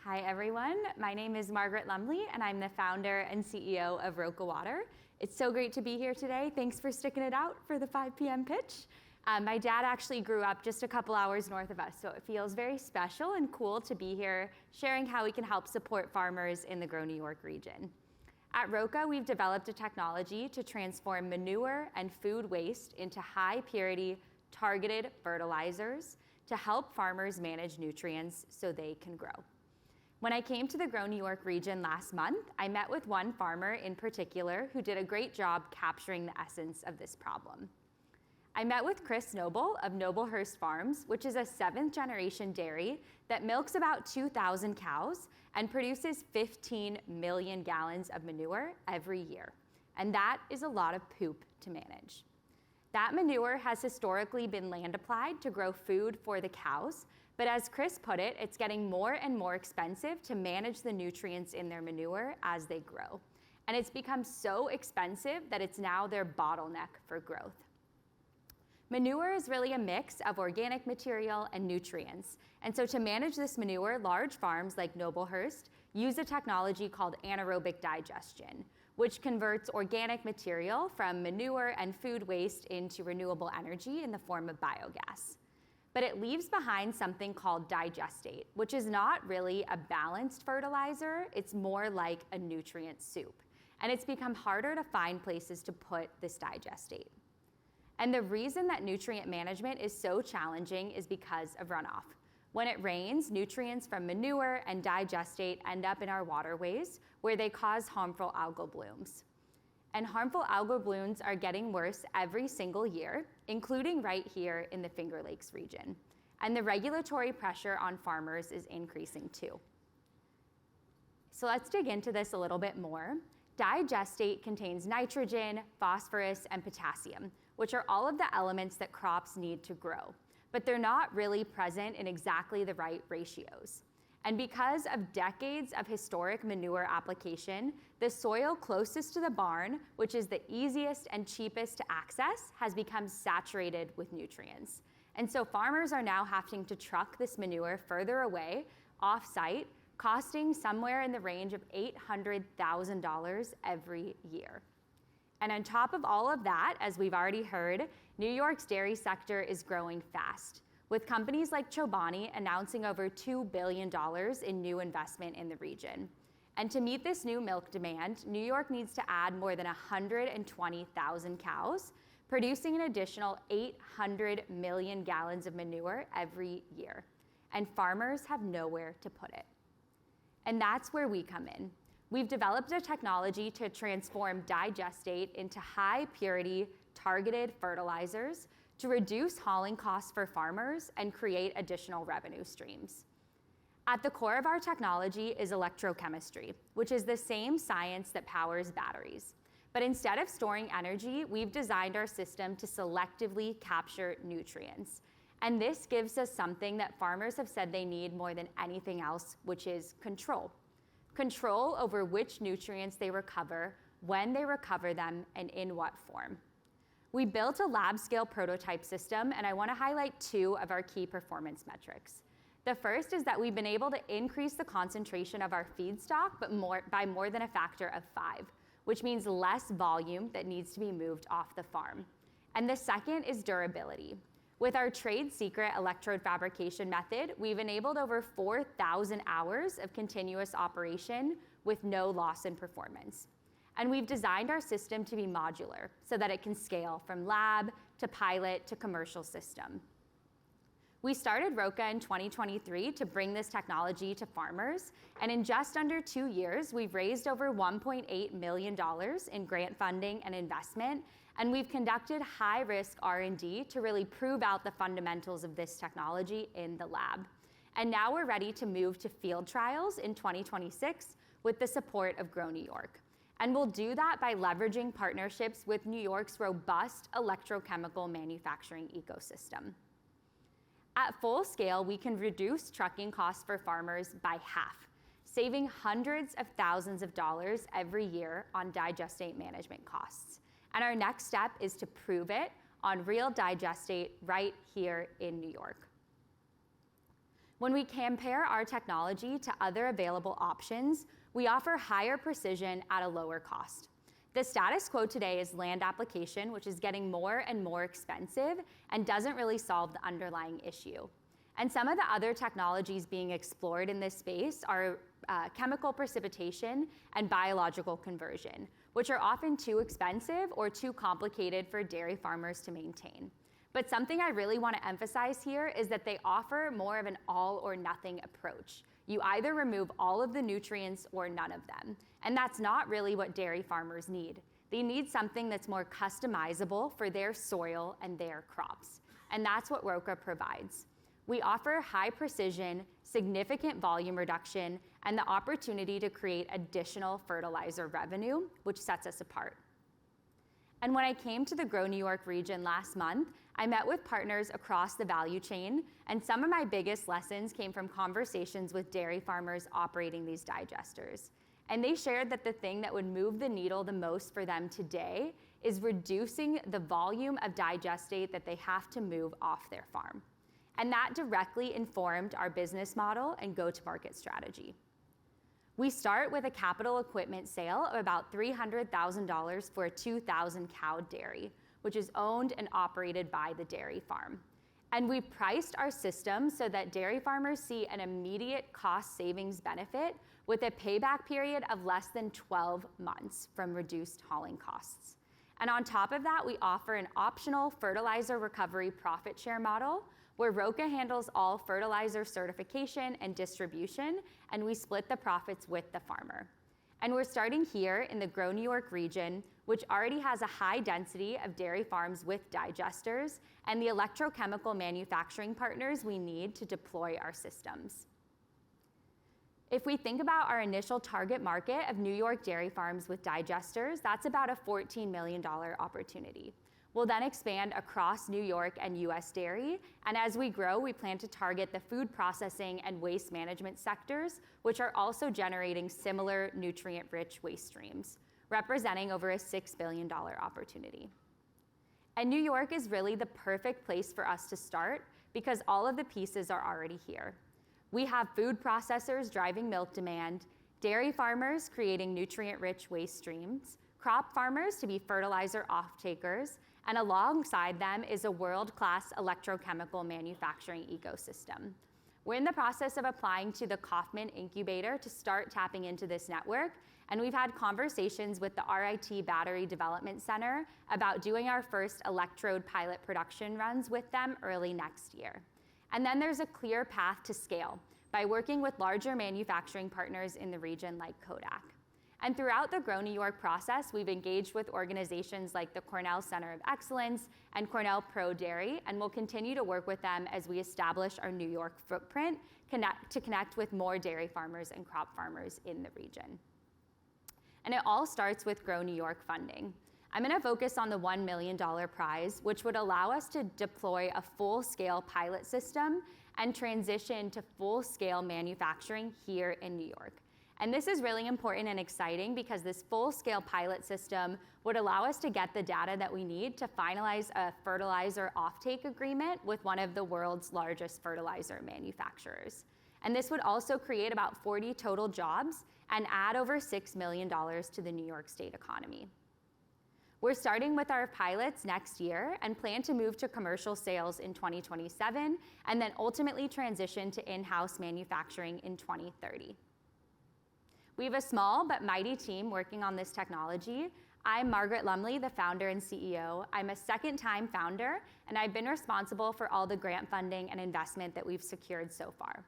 Hi everyone, my name is Margaret Lumley and I'm the founder and CEO of Roca Water. It's so great to be here today. Thanks for sticking it out for the 5 p.m. pitch. My dad actually grew up just a couple hours north of us, so it feels very special and cool to be here sharing how we can help support farmers in the Grow New York region. At Roca, we've developed a technology to transform manure and food waste into high purity, targeted fertilizers to help farmers manage nutrients so they can grow. When I came to the Grow New York region last month, I met with one farmer in particular who did a great job capturing the essence of this problem. I met with Chris Noble of Noblehurst Farms, which is a 7th generation dairy that milks about 2,000 cows and produces 15 million gallons of manure every year. And that is a lot of poop to manage. That manure has historically been land applied to grow food for the cows, but as Chris put it, it's getting more and more expensive to manage the nutrients in their manure as they grow. And it's become so expensive that it's now their bottleneck for growth. Manure is really a mix of organic material and nutrients. And so to manage this manure, large farms like Noblehurst use a technology called anaerobic digestion, which converts organic material from manure and food waste into renewable energy in the form of biogas. But it leaves behind something called digestate, which is not really a balanced fertilizer, it's more like a nutrient soup. And it's become harder to find places to put this digestate. And the reason that nutrient management is so challenging is because of runoff. When it rains, nutrients from manure and digestate end up in our waterways where they cause harmful algal blooms. And harmful algal blooms are getting worse every single year, including right here in the Finger Lakes region. And the regulatory pressure on farmers is increasing too. So let's dig into this a little bit more. Digestate contains nitrogen, phosphorus, and potassium, which are all of the elements that crops need to grow, but they're not really present in exactly the right ratios. And because of decades of historic manure application, the soil closest to the barn, which is the easiest and cheapest to access, has become saturated with nutrients. And so farmers are now having to truck this manure further away, off-site, costing somewhere in the range of $800,000 every year. And on top of all of that, as we've already heard, New York's dairy sector is growing fast, with companies like Chobani announcing over $2 billion in new investment in the region. And to meet this new milk demand, New York needs to add more than 120,000 cows, producing an additional 800 million gallons of manure every year. And farmers have nowhere to put it. And that's where we come in. We've developed a technology to transform digestate into high purity, targeted fertilizers to reduce hauling costs for farmers and create additional revenue streams. At the core of our technology is electrochemistry, which is the same science that powers batteries. But instead of storing energy, we've designed our system to selectively capture nutrients. And this gives us something that farmers have said they need more than anything else, which is control. Control over which nutrients they recover, when they recover them, and in what form. We built a lab-scale prototype system, and I want to highlight 2 of our key performance metrics. The first is that we've been able to increase the concentration of our feedstock by more than a factor of 5, which means less volume that needs to be moved off the farm. And the second is durability. With our trade secret electrode fabrication method, we've enabled over 4,000 hours of continuous operation with no loss in performance. And we've designed our system to be modular so that it can scale from lab to pilot to commercial system. We started Roca in 2023 to bring this technology to farmers, and in just under 2 years, we've raised over $1.8 million in grant funding and investment, and we've conducted high-risk R&D to really prove out the fundamentals of this technology in the lab. And now we're ready to move to field trials in 2026 with the support of Grow New York. And we'll do that by leveraging partnerships with New York's robust electrochemical manufacturing ecosystem. At full scale, we can reduce trucking costs for farmers by half, saving hundreds of thousands of dollars every year on digestate management costs. And our next step is to prove it on real digestate right here in New York. When we compare our technology to other available options, we offer higher precision at a lower cost. The status quo today is land application, which is getting more and more expensive and doesn't really solve the underlying issue. And some of the other technologies being explored in this space are chemical precipitation and biological conversion, which are often too expensive or too complicated for dairy farmers to maintain. But something I really want to emphasize here is that they offer more of an all or nothing approach. You either remove all of the nutrients or none of them. And that's not really what dairy farmers need. They need something that's more customizable for their soil and their crops. And that's what Roca provides. We offer high precision, significant volume reduction, and the opportunity to create additional fertilizer revenue, which sets us apart. And when I came to the Grow New York region last month, I met with partners across the value chain, and some of my biggest lessons came from conversations with dairy farmers operating these digesters. And they shared that the thing that would move the needle the most for them today is reducing the volume of digestate that they have to move off their farm. And that directly informed our business model and go-to-market strategy. We start with a capital equipment sale of about $300,000 for a 2,000 cow dairy, which is owned and operated by the dairy farm. And we priced our system so that dairy farmers see an immediate cost savings benefit with a payback period of less than 12 months from reduced hauling costs. And on top of that, we offer an optional fertilizer recovery profit share model where Roca handles all fertilizer certification and distribution, and we split the profits with the farmer. And we're starting here in the Grow New York region, which already has a high density of dairy farms with digesters and the electrochemical manufacturing partners we need to deploy our systems. If we think about our initial target market of New York dairy farms with digesters, that's about a $14 million opportunity. We'll then expand across New York and US dairy, and as we grow, we plan to target the food processing and waste management sectors, which are also generating similar nutrient-rich waste streams, representing over a $6 billion opportunity. And New York is really the perfect place for us to start because all of the pieces are already here. We have food processors driving milk demand, dairy farmers creating nutrient-rich waste streams, crop farmers to be fertilizer off-takers, and alongside them is a world-class electrochemical manufacturing ecosystem. We're in the process of applying to the Kauffman incubator to start tapping into this network, and we've had conversations with the RIT Battery Development Center about doing our first electrode pilot production runs with them early next year. And then there's a clear path to scale by working with larger manufacturing partners in the region like Kodak. And throughout the Grow New York process, we've engaged with organizations like the Cornell Center of Excellence and Cornell Pro Dairy, and we'll continue to work with them as we establish our New York footprint to connect with more dairy farmers and crop farmers in the region. And it all starts with Grow New York funding. I'm gonna focus on the $1 million prize, which would allow us to deploy a full-scale pilot system and transition to full-scale manufacturing here in New York. And this is really important and exciting because this full-scale pilot system would allow us to get the data that we need to finalize a fertilizer offtake agreement with one of the world's largest fertilizer manufacturers. And this would also create about 40 total jobs and add over $6 million to the New York State economy. We're starting with our pilots next year and plan to move to commercial sales in 2027 and then ultimately transition to in-house manufacturing in 2030. We have a small but mighty team working on this technology. I'm Margaret Lumley, the founder and CEO. I'm a second-time founder, and I've been responsible for all the grant funding and investment that we've secured so far.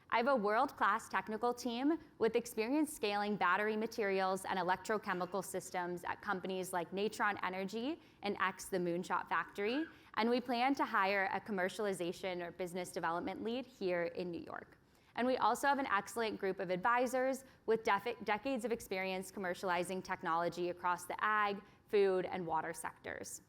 I have a world-class technical team with experience scaling battery materials and electrochemical systems at companies like Natron Energy and X, the Moonshot Factory, and we plan to hire a commercialization or business development lead here in New York. And we also have an excellent group of advisors with decades of experience commercializing technology across the ag, food, and water sectors.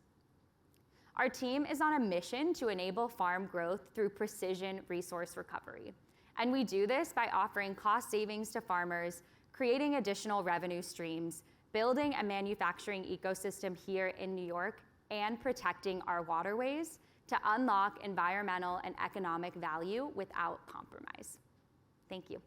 Our team is on a mission to enable farm growth through precision resource recovery. And we do this by offering cost savings to farmers, creating additional revenue streams, building a manufacturing ecosystem here in New York, and protecting our waterways to unlock environmental and economic value without compromise. Thank you.